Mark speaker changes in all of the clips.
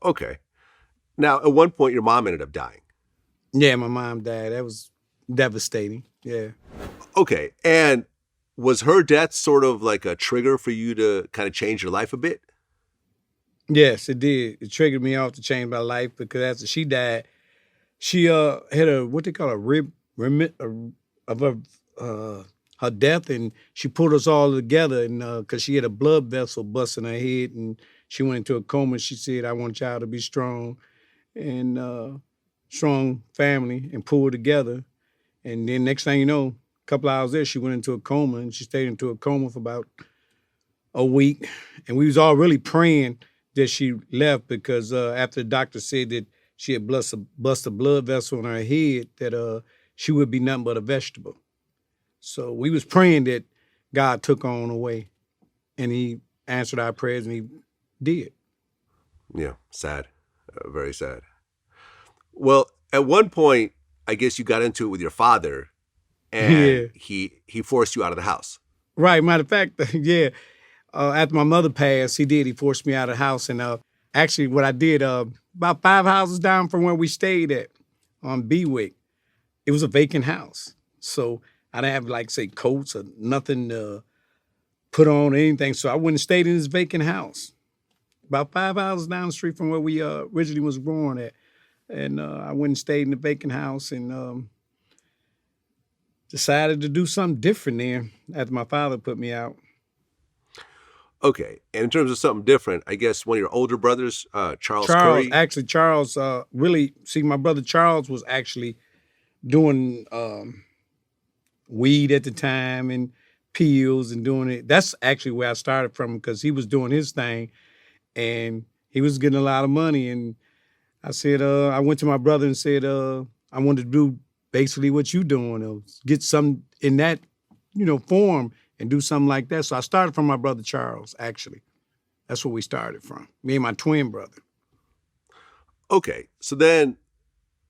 Speaker 1: Okay. Now, at one point, your mom ended up dying.
Speaker 2: Yeah, my mom died. That was devastating. Yeah.
Speaker 1: Okay. And was her death sort of like a trigger for you to kind of change your life a bit?
Speaker 2: Yes, it did. It triggered me off to change my life because after she died, she had a what they call a rib remit of her death, and she put us all together, and because she had a blood vessel bust in her head, and she went into a coma. She said, "I want y'all to be strong and strong family and pull together." And then next thing you know, a couple hours there, she went into a coma, and she stayed into a coma for about a week. And we was all really praying that she left because after the doctor said that she had bust a blood vessel in her head, that she would be nothing but a vegetable. So we was praying that God took her on away, and He answered our prayers, and He did.
Speaker 1: Yeah, sad. Very sad. Well, at one point, I guess you got into it with your father, and
Speaker 2: Yeah,
Speaker 1: he forced you out of the house.
Speaker 2: right. Matter of fact, yeah. After my mother passed, he did. He forced me out of the house, and actually, what I did about 5 houses down from where we stayed at on Bewick, it was a vacant house. So I didn't have like say coats or nothing to put on or anything. So I went and stayed in this vacant house about 5 houses down the street from where we originally was born at. And I went and stayed in the vacant house and decided to do something different there after my father put me out.
Speaker 1: Okay. And in terms of something different, I guess one of your older brothers, Charles
Speaker 2: Charles,
Speaker 1: Curry.
Speaker 2: actually, Charles, really, see, my brother Charles was actually doing weed at the time and pills and doing it. That's actually where I started from because he was doing his thing and he was getting a lot of money. And I said, I went to my brother and said, I wanted to do basically what you doing, get some in that, form and do something like that. So I started from my brother Charles, actually. That's where we started from, me and my twin brother.
Speaker 1: Okay. So then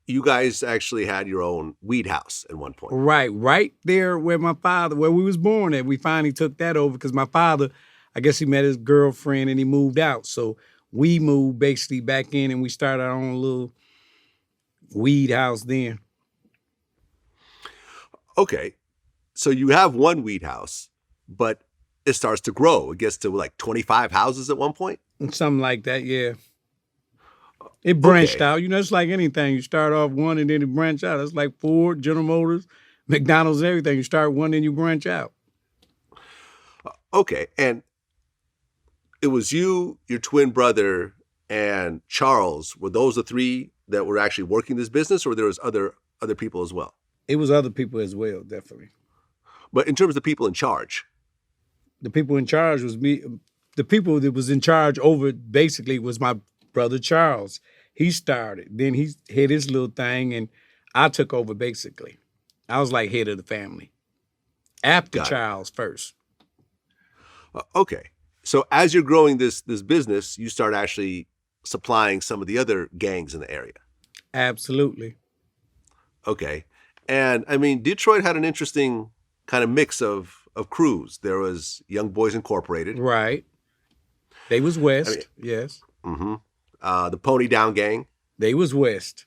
Speaker 1: you guys actually had your own weed house at one point.
Speaker 2: Right there where where we was born at, we finally took that over because my father, I guess he met his girlfriend and he moved out. So we moved basically back in and we started our own little weed house then.
Speaker 1: Okay. So you have one weed house, but it starts to grow. It gets to like 25 houses at one point.
Speaker 2: Something like that, yeah. It branched
Speaker 1: Okay.
Speaker 2: out. It's like anything. You start off one and then it branch out. It's like Ford, General Motors, McDonald's, everything. You start one and you branch out.
Speaker 1: Okay. And it was you, your twin brother, and Charles. Were those the three that were actually working this business, or there was other people as well?
Speaker 2: It was other people as well, definitely.
Speaker 1: But in terms of the people in charge.
Speaker 2: The people in charge was me. The people that was in charge over it basically was my brother Charles. He started. Then he had his little thing, and I took over basically. I was like head of the family. After
Speaker 1: Got it.
Speaker 2: Charles first.
Speaker 1: Okay. So as you're growing this business, you start actually supplying some of the other gangs in the area.
Speaker 2: Absolutely.
Speaker 1: Okay. And I mean, Detroit had an interesting kind of mix of crews. There was Young Boys Incorporated.
Speaker 2: Right. They was West, yes.
Speaker 1: Mm-hmm. The Pony Down Gang.
Speaker 2: They was West.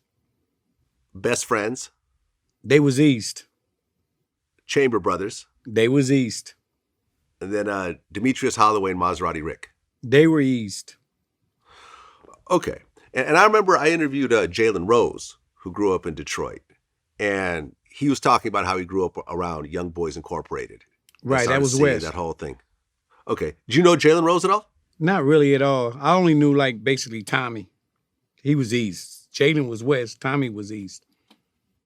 Speaker 1: Best Friends.
Speaker 2: They was East.
Speaker 1: Chamber Brothers.
Speaker 2: They was East.
Speaker 1: And then Demetrius Holloway and Maserati Rick.
Speaker 2: They were East.
Speaker 1: Okay. And I remember I interviewed Jalen Rose, who grew up in Detroit. And he was talking about how he grew up around Young Boys Incorporated.
Speaker 2: Right, that was West.
Speaker 1: That whole thing. Okay. Did you know Jalen Rose at all?
Speaker 2: Not really at all. I only knew like basically Tommy. He was East. Jalen was West. Tommy was East.